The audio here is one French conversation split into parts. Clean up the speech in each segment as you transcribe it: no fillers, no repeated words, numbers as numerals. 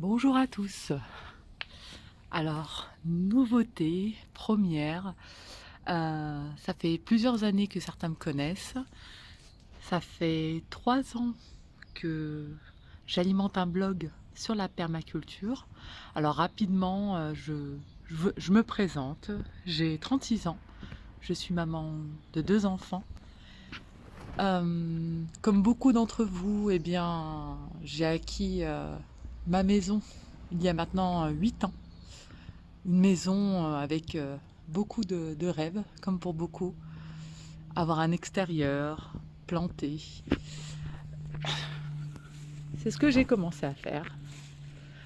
Bonjour à tous. Alors, nouveauté, première, ça fait plusieurs années que certains me connaissent. Ça fait 3 ans que j'alimente un blog sur la permaculture. Alors rapidement, je me présente. J'ai 36 ans. Je suis maman de 2 enfants. Comme beaucoup d'entre vous, eh bien, j'ai acquis ma maison il y a maintenant 8 ans. Une maison avec beaucoup de rêves, comme pour beaucoup. Avoir un extérieur, planté. C'est ce que j'ai commencé à faire.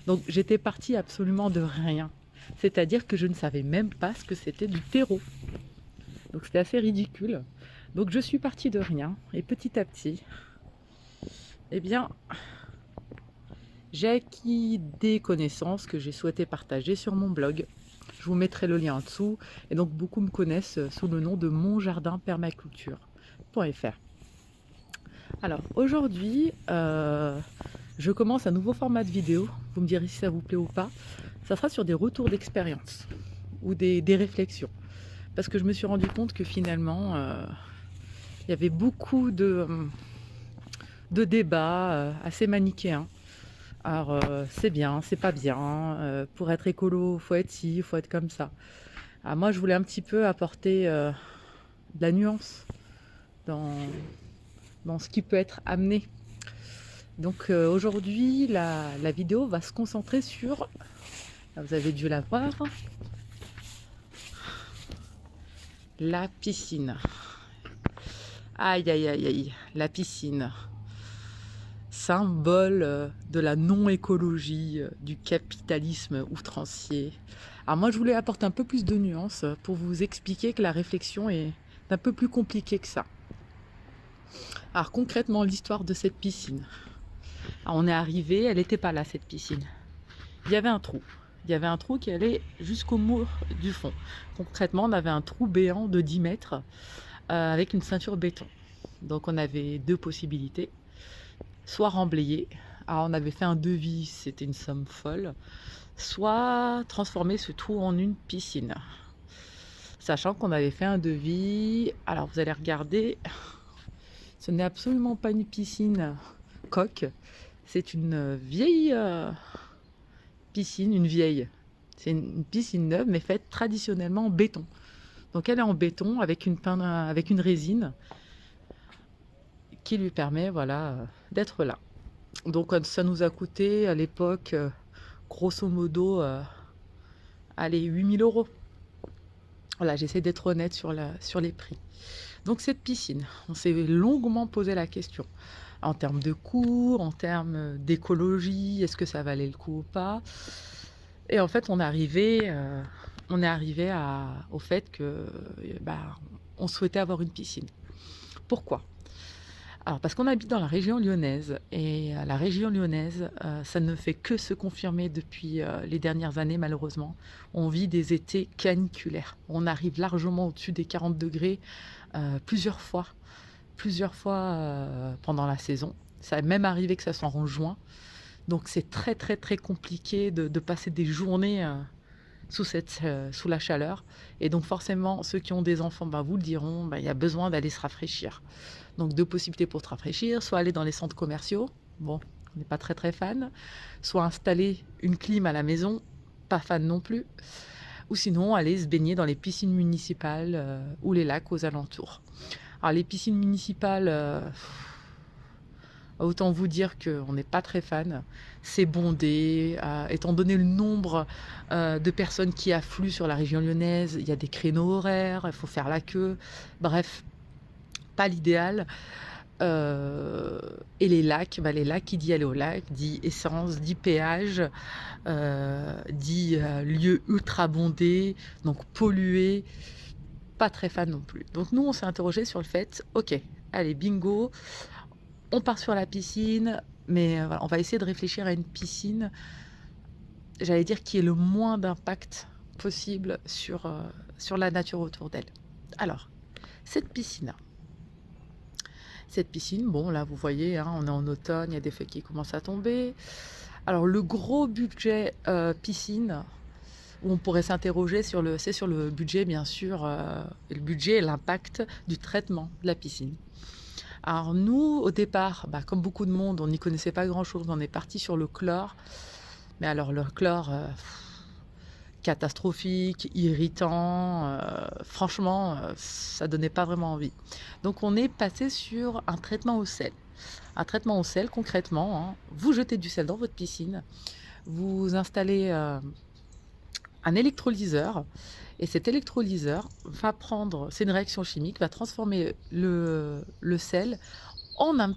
Donc j'étais partie absolument de rien. C'est-à-dire que je ne savais même pas ce que c'était du terreau. Donc c'était assez ridicule. Donc je suis partie de rien. Et petit à petit, eh bien, j'ai acquis des connaissances que j'ai souhaité partager sur mon blog. Je vous mettrai le lien en dessous. Et donc beaucoup me connaissent sous le nom de monjardinpermaculture.fr. Alors aujourd'hui, je commence un nouveau format de vidéo. Vous me direz si ça vous plaît ou pas. Ça sera sur des retours d'expérience ou des réflexions. Parce que je me suis rendu compte que finalement, il y avait beaucoup de débats assez manichéens. Alors, c'est bien, c'est pas bien. Pour être écolo, faut être ci, faut être comme ça. Alors, moi, je voulais un petit peu apporter de la nuance dans ce qui peut être amené. Donc aujourd'hui, la vidéo va se concentrer sur, vous avez dû la voir, la piscine. Aïe, aïe, aïe, aïe, la piscine. Symbole de la non-écologie, du capitalisme outrancier. Alors moi, je voulais apporter un peu plus de nuances pour vous expliquer que la réflexion est un peu plus compliquée que ça. Alors concrètement, l'histoire de cette piscine. Alors, on est arrivé, elle n'était pas là, cette piscine. Il y avait un trou. Il y avait un trou qui allait jusqu'au mur du fond. Concrètement, on avait un trou béant de 10 mètres avec une ceinture béton. Donc on avait deux possibilités. Soit remblayer, alors on avait fait un devis, c'était une somme folle, soit transformer ce trou en une piscine. Sachant qu'on avait fait un devis, alors vous allez regarder, ce n'est absolument pas une piscine coque, c'est une vieille piscine, une vieille. C'est une piscine neuve, mais faite traditionnellement en béton. Donc elle est en béton avec une résine qui lui permet voilà, d'être là. Donc ça nous a coûté à l'époque, grosso modo, allez, 8 000 €. Voilà, j'essaie d'être honnête sur les prix. Donc cette piscine, on s'est longuement posé la question. En termes de coût, en termes d'écologie, est-ce que ça valait le coup ou pas? Et en fait, on est arrivé au fait que on souhaitait avoir une piscine. Pourquoi? Alors parce qu'on habite dans la région lyonnaise et la région lyonnaise, ça ne fait que se confirmer depuis les dernières années malheureusement. On vit des étés caniculaires. On arrive largement au-dessus des 40 degrés plusieurs fois pendant la saison. Ça est même arrivé que ça soit en juin. Donc c'est très très très compliqué de passer des journées sous la chaleur. Et donc forcément, ceux qui ont des enfants vous le diront, il y a besoin d'aller se rafraîchir. Donc deux possibilités pour se rafraîchir, soit aller dans les centres commerciaux, bon, on n'est pas très très fan, soit installer une clim à la maison, pas fan non plus, ou sinon aller se baigner dans les piscines municipales ou les lacs aux alentours. Alors les piscines municipales, autant vous dire qu'on n'est pas très fan. C'est bondé, étant donné le nombre de personnes qui affluent sur la région lyonnaise, il y a des créneaux horaires, il faut faire la queue, bref, pas l'idéal. Et les lacs, qui dit aller au lac, dit essence, dit péage, dit lieu ultra bondé, donc pollué, pas très fan non plus. Donc nous on s'est interrogé sur le fait, ok, allez bingo, on part sur la piscine, mais voilà, on va essayer de réfléchir à une piscine, j'allais dire, qui ait le moins d'impact possible sur la nature autour d'elle. Alors, cette piscine, bon là vous voyez, on est en automne, il y a des feuilles qui commencent à tomber. Alors le gros budget piscine, où on pourrait s'interroger c'est sur le budget bien sûr, le budget et l'impact du traitement de la piscine. Alors nous, au départ, comme beaucoup de monde, on n'y connaissait pas grand-chose, on est parti sur le chlore. Mais alors le chlore, catastrophique, irritant, franchement, ça donnait pas vraiment envie. Donc on est passé sur un traitement au sel. Un traitement au sel, concrètement, hein, vous jetez du sel dans votre piscine, vous installez un électrolyseur, et cet électrolyseur va prendre, c'est une réaction chimique, va transformer le sel en, un,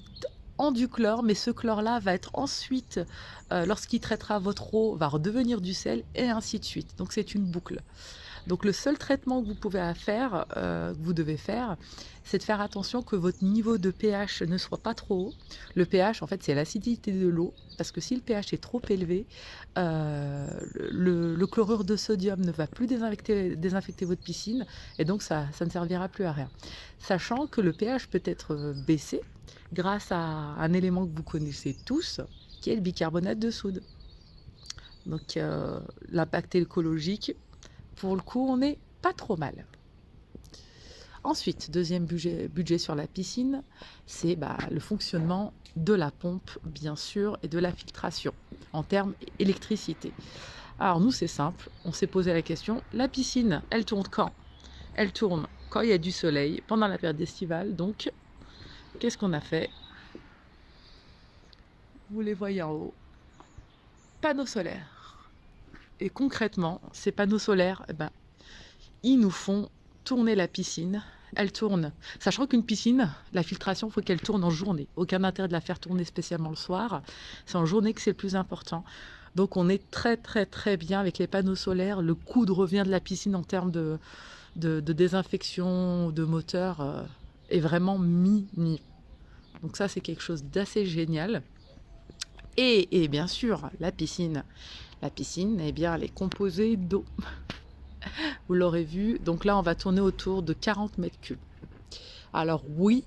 en du chlore, mais ce chlore-là va être ensuite, lorsqu'il traitera votre eau, va redevenir du sel, et ainsi de suite. Donc c'est une boucle. Donc le seul traitement que vous pouvez faire, que vous devez faire, c'est de faire attention que votre niveau de pH ne soit pas trop haut. Le pH, en fait, c'est l'acidité de l'eau, parce que si le pH est trop élevé, le chlorure de sodium ne va plus désinfecter votre piscine, et donc ça ne servira plus à rien. Sachant que le pH peut être baissé grâce à un élément que vous connaissez tous, qui est le bicarbonate de soude. Donc l'impact écologique, pour le coup, on n'est pas trop mal. Ensuite, deuxième budget sur la piscine, c'est le fonctionnement de la pompe, bien sûr, et de la filtration, en termes électricité. Alors nous, c'est simple, on s'est posé la question, la piscine, elle tourne quand? Elle tourne quand il y a du soleil, pendant la période estivale. Donc, qu'est-ce qu'on a fait? Vous les voyez en haut, panneaux solaires. Et concrètement, ces panneaux solaires, ils nous font tourner la piscine. Elle tourne. Sachant qu'une piscine, la filtration, il faut qu'elle tourne en journée. Aucun intérêt de la faire tourner spécialement le soir. C'est en journée que c'est le plus important. Donc on est très très très bien avec les panneaux solaires. Le coût de revient de la piscine en termes de désinfection, de moteur, est vraiment minime. Donc ça, c'est quelque chose d'assez génial. Et bien sûr, la piscine. La piscine, eh bien, elle est composée d'eau. Vous l'aurez vu. Donc là, on va tourner autour de 40 mètres cubes. Alors oui,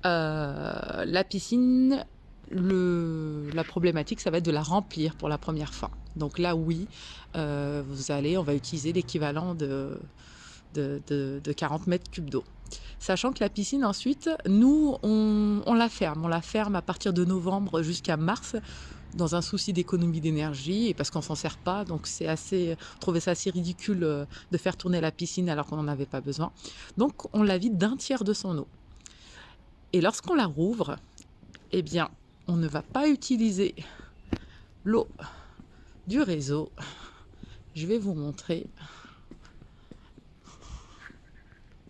la piscine, la problématique, ça va être de la remplir pour la première fois. Donc là, oui, on va utiliser l'équivalent de 40 mètres cubes d'eau. Sachant que la piscine, ensuite, nous, on la ferme. On la ferme à partir de novembre jusqu'à mars, dans un souci d'économie d'énergie, et parce qu'on s'en sert pas. Donc on trouvait ça assez ridicule de faire tourner la piscine alors qu'on n'en avait pas besoin. Donc on la vide d'un tiers de son eau. Et lorsqu'on la rouvre, eh bien, on ne va pas utiliser l'eau du réseau. Je vais vous montrer.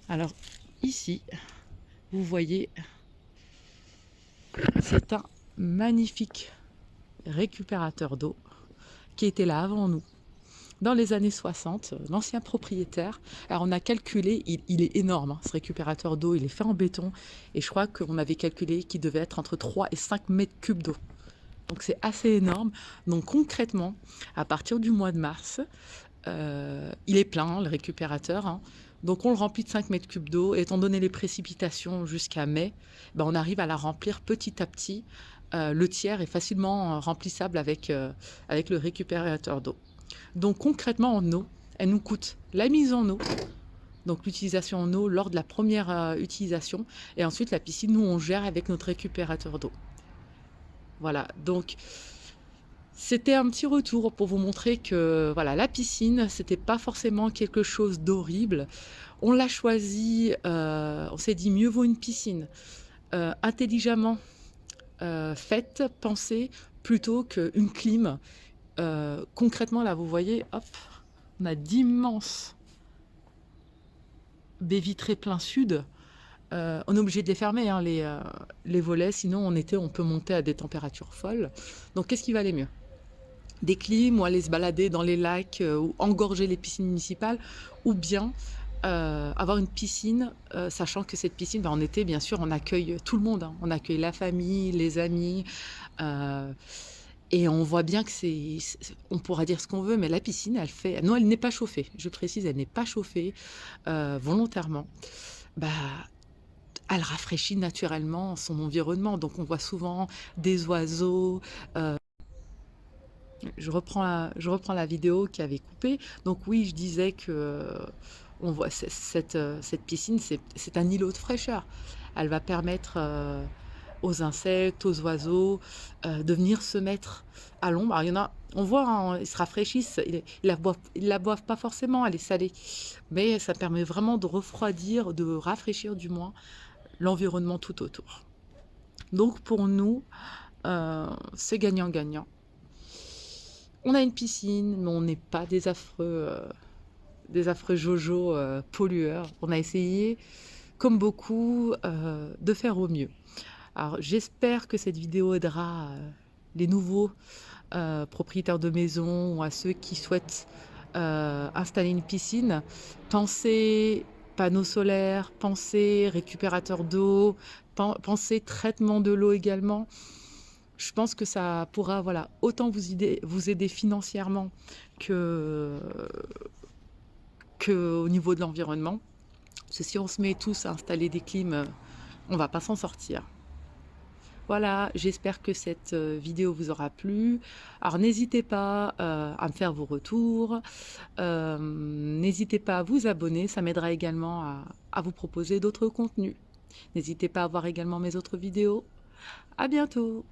Alors ici, vous voyez, c'est un magnifique récupérateur d'eau qui était là avant nous. Dans les années 60, l'ancien propriétaire, alors on a calculé, il est énorme, hein, ce récupérateur d'eau, il est fait en béton, et je crois qu'on avait calculé qu'il devait être entre 3 et 5 mètres cubes d'eau. Donc c'est assez énorme. Donc concrètement, à partir du mois de mars, il est plein, le récupérateur, hein. Donc on le remplit de 5 mètres cubes d'eau, et étant donné les précipitations jusqu'à mai, on arrive à la remplir petit à petit. Le tiers est facilement remplissable avec le récupérateur d'eau. Donc concrètement, en eau, elle nous coûte la mise en eau, donc l'utilisation en eau lors de la première utilisation, et ensuite la piscine, nous on gère avec notre récupérateur d'eau. Voilà, donc c'était un petit retour pour vous montrer que voilà, la piscine, c'était pas forcément quelque chose d'horrible. On l'a choisi, on s'est dit mieux vaut une piscine intelligemment faite, pensée, plutôt qu'une clim. Concrètement, là, vous voyez, hop, on a d'immenses baies vitrées plein sud. On est obligé de les fermer, hein, les volets, sinon on peut monter à des températures folles. Donc, qu'est-ce qui va aller mieux? Des clims, ou aller se balader dans les lacs, ou engorger les piscines municipales, ou bien avoir une piscine, sachant que cette piscine, en été, bien sûr, on accueille tout le monde, hein. On accueille la famille, les amis, et on voit bien que on pourra dire ce qu'on veut, mais la piscine, non, elle n'est pas chauffée. Je précise, elle n'est pas chauffée volontairement. Elle rafraîchit naturellement son environnement. Donc on voit souvent des oiseaux, Je reprends la vidéo qui avait coupé. Donc oui, je disais que on voit cette piscine, c'est un îlot de fraîcheur. Elle va permettre aux insectes, aux oiseaux de venir se mettre à l'ombre. Alors, il y en a, on voit, hein, ils se rafraîchissent, ils la boivent pas forcément, elle est salée. Mais ça permet vraiment de refroidir, de rafraîchir du moins l'environnement tout autour. Donc pour nous, c'est gagnant-gagnant. On a une piscine, mais on n'est pas des affreux jojo pollueurs. On a essayé, comme beaucoup, de faire au mieux. Alors j'espère que cette vidéo aidera les nouveaux propriétaires de maison ou à ceux qui souhaitent installer une piscine. Pensez panneaux solaires, pensez récupérateur d'eau, pensez traitement de l'eau également. Je pense que ça pourra voilà, autant vous aider financièrement que, au niveau de l'environnement. Parce que si on se met tous à installer des clims, on va pas s'en sortir. Voilà, j'espère que cette vidéo vous aura plu. Alors n'hésitez pas à me faire vos retours. N'hésitez pas à vous abonner, ça m'aidera également à vous proposer d'autres contenus. N'hésitez pas à voir également mes autres vidéos. À bientôt!